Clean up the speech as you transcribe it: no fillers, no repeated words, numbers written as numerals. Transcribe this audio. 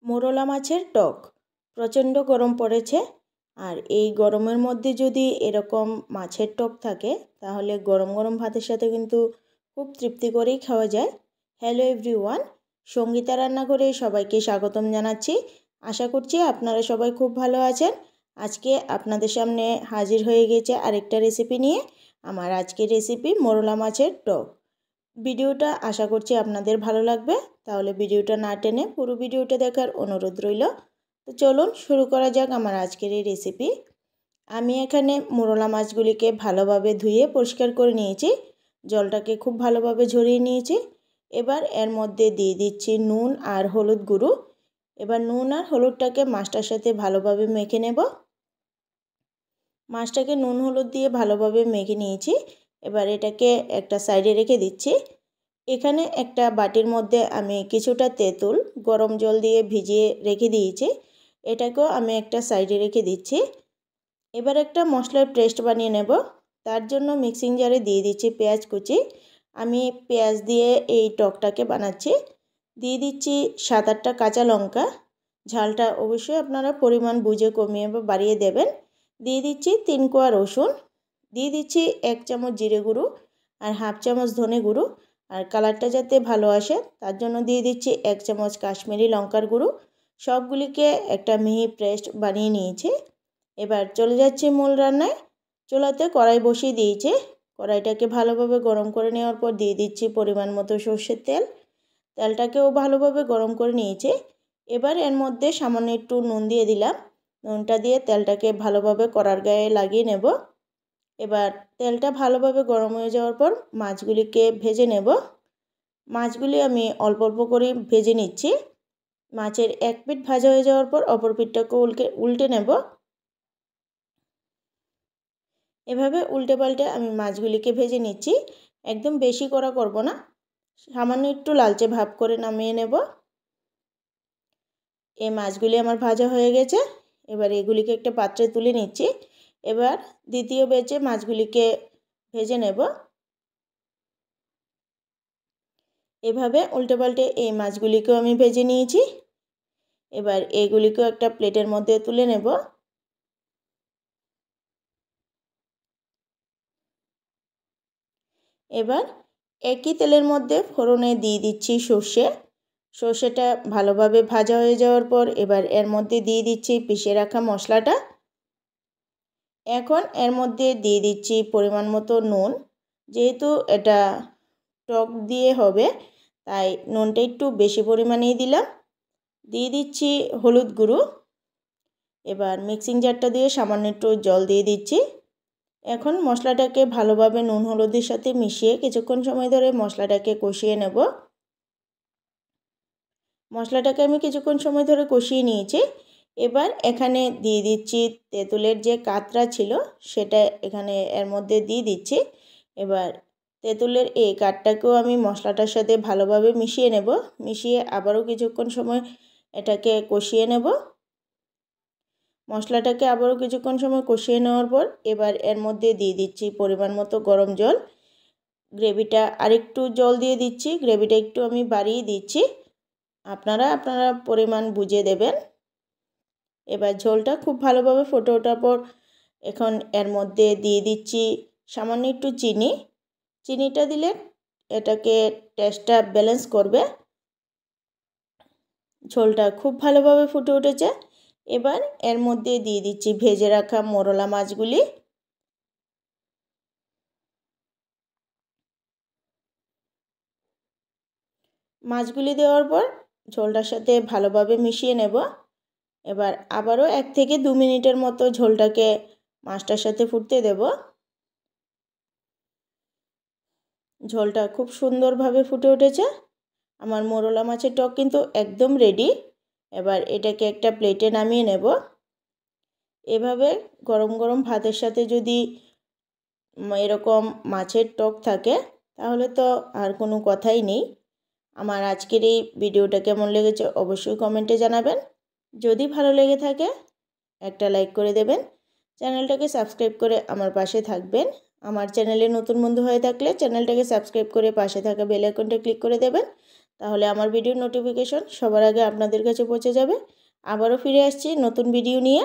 মোরলা মাছের টক প্রচণ্ড গরম পড়েছে। আর এই গরমের মধ্যে যদি এরকম মাছের টক থাকে তাহলে গরম গরম ভাতের সাথে কিন্তু খুব তৃপ্তি করেই খাওয়া যায়। হ্যালো এভরিওয়ান, সঙ্গীতা রান্নাঘরে সবাইকে স্বাগতম জানাচ্ছি। আশা করছি আপনারা সবাই খুব ভালো আছেন। আজকে আপনাদের সামনে হাজির হয়ে গেছে আরেকটা রেসিপি নিয়ে। আমার আজকের রেসিপি মোরলা মাছের টক। ভিডিওটা আশা করছি আপনাদের ভালো লাগবে, তাহলে ভিডিওটা না টেনে পুরো ভিডিওটা দেখার অনুরোধ রইল। তো চলুন শুরু করা যাক আমার আজকের এই রেসিপি। আমি এখানে মোরলা মাছগুলিকে ভালোভাবে ধুয়ে পরিষ্কার করে নিয়েছি, জলটাকে খুব ভালোভাবে ঝরিয়ে নিয়েছি। এবার এর মধ্যে দিয়ে দিচ্ছি নুন আর হলুদ গুঁড়ো। এবার নুন আর হলুদটাকে মাছটার সাথে ভালোভাবে মেখে নেব। মাছটাকে নুন হলুদ দিয়ে ভালোভাবে মেখে নিয়েছি। এবার এটাকে একটা সাইডে রেখে দিচ্ছি। এখানে একটা বাটির মধ্যে আমি কিছুটা তেঁতুল গরম জল দিয়ে ভিজিয়ে রেখে দিয়েছি, এটাকেও আমি একটা সাইডে রেখে দিচ্ছি। এবার একটা মশলার পেস্ট বানিয়ে নেব। তার জন্য মিক্সিং জারে দিয়ে দিচ্ছি পেঁয়াজ কুচি। আমি পেঁয়াজ দিয়ে এই টকটাকে বানাচ্ছি। দিয়ে দিচ্ছি 7-8টা কাঁচা লঙ্কা। ঝালটা অবশ্যই আপনারা পরিমাণ বুঝে কমিয়ে বা বাড়িয়ে দেবেন। দিয়ে দিচ্ছি 3 কোয়া রসুন। দিয়ে দিচ্ছি 1 চামচ জিরে গুঁড়ো আর হাফ চামচ ধনে গুঁড়ো। আর কালারটা যাতে ভালো আসে তার জন্য দিয়ে দিচ্ছি 1 চামচ কাশ্মীরি লঙ্কার গুঁড়ো। সবগুলিকে একটা মিহি পেস্ট বানিয়ে নিয়েছি। এবার চলে যাচ্ছি মূল রান্নায়। চুলাতে কড়াই বসিয়ে দিয়েছি। কড়াইটাকে ভালোভাবে গরম করে নেওয়ার পর দিয়ে দিচ্ছি পরিমাণ মতো সর্ষের তেল। তেলটাকেও ভালোভাবে গরম করে নিয়েছি। এবার এর মধ্যে সামান্য একটু নুন দিয়ে দিলাম। নুনটা দিয়ে তেলটাকে ভালোভাবে কড়ার গায়ে লাগিয়ে নেব। এবার তেলটা ভালোভাবে গরম হয়ে যাওয়ার পর মাছগুলিকে ভেজে নেব। মাছগুলি আমি অল্প অল্প করে ভেজে নিচ্ছি। মাছের এক পিঠ ভাজা হয়ে যাওয়ার পর অপর পিঠটাকে উল্টে নেব। এভাবে উল্টে পাল্টে আমি মাছগুলিকে ভেজে নিচ্ছি। একদম বেশি কড়া করব না, সামান্য একটু লালচে ভাব করে নামিয়ে নেব। এই মাছগুলি আমার ভাজা হয়ে গেছে। এবার এগুলিকে একটা পাত্রে তুলে নিচ্ছি। এবার দ্বিতীয় ব্যাচে মাছগুলিকে ভেজে নেব। এভাবে উল্টে পাল্টে এই মাছগুলিকেও আমি ভেজে নিয়েছি। এবার এগুলিকেও একটা প্লেটের মধ্যে তুলে নেব। এবার একই তেলের মধ্যে ফোড়নে দিয়ে দিচ্ছি সর্ষে। সর্ষেটা ভালোভাবে ভাজা হয়ে যাওয়ার পর এবার এর মধ্যে দিয়ে দিচ্ছি পিষে রাখা মশলাটা। এখন এর মধ্যে দিয়ে দিচ্ছি পরিমাণ মতো নুন। যেহেতু এটা টক দিয়ে হবে তাই নুনটা একটু বেশি পরিমাণেই দিলাম। দিয়ে দিচ্ছি হলুদ গুঁড়ো। এবার মিক্সিং জারটা দিয়ে সামান্য একটু জল দিয়ে দিচ্ছি। এখন মশলাটাকে ভালোভাবে নুন হলুদের সাথে মিশিয়ে কিছুক্ষণ সময় ধরে মশলাটাকে কষিয়ে নেব। মশলাটাকে আমি কিছুক্ষণ সময় ধরে কষিয়ে নিয়েছি। এবার এখানে দিয়ে দিচ্ছি তেঁতুলের যে কাতরা ছিল সেটা এখানে এর মধ্যে দিয়ে দিচ্ছি। এবার তেঁতুলের এই কাঠটাকেও আমি মশলাটার সাথে ভালোভাবে মিশিয়ে নেব। মিশিয়ে আবারও কিছুক্ষণ সময় এটাকে কষিয়ে নেব। মশলাটাকে আবারও কিছুক্ষণ সময় কষিয়ে নেওয়ার পর এবার এর মধ্যে দিয়ে দিচ্ছি পরিমাণ মতো গরম জল। গ্রেভিটা আরেকটু জল দিয়ে দিচ্ছি, গ্রেভিটা একটু আমি বাড়িয়ে দিচ্ছি, আপনারা পরিমাণ বুঝে দেবেন। এবার ঝোলটা খুব ভালোভাবে ফুটে ওঠার পর এখন এর মধ্যে দিয়ে দিচ্ছি সামান্য একটু চিনি। চিনিটা দিলে এটাকে টেস্টটা ব্যালেন্স করবে। ঝোলটা খুব ভালোভাবে ফুটে উঠেছে। এবার এর মধ্যে দিয়ে দিচ্ছি ভেজে রাখা মোরলা মাছগুলি। মাছগুলি দেওয়ার পর ঝোলটার সাথে ভালোভাবে মিশিয়ে নেব। এবার আবারও 1 থেকে 2 মিনিটের মতো ঝোলটাকে মাছটার সাথে ফুটতে দেব। ঝোলটা খুব সুন্দরভাবে ফুটে উঠেছে। আমার মোরলা মাছের টক কিন্তু একদম রেডি। এবার এটাকে একটা প্লেটে নামিয়ে নেব। এভাবে গরম গরম ভাতের সাথে যদি এরকম মাছের টক থাকে তাহলে তো আর কোনো কথাই নেই। আমার আজকের এই ভিডিওটা কেমন লেগেছে অবশ্যই কমেন্টে জানাবেন। যদি ভালো লেগে থাকে একটা লাইক করে দেবেন। চ্যানেলটাকে সাবস্ক্রাইব করে আমার পাশে থাকবেন। আমার চ্যানেলে নতুন বন্ধু হয়ে থাকলে চ্যানেলটাকে সাবস্ক্রাইব করে পাশে থাকা বেল আইকনটা ক্লিক করে দেবেন, তাহলে আমার ভিডিওর নোটিফিকেশন সবার আগে আপনাদের কাছে পৌঁছে যাবে। আবারও ফিরে আসছি নতুন ভিডিও নিয়ে।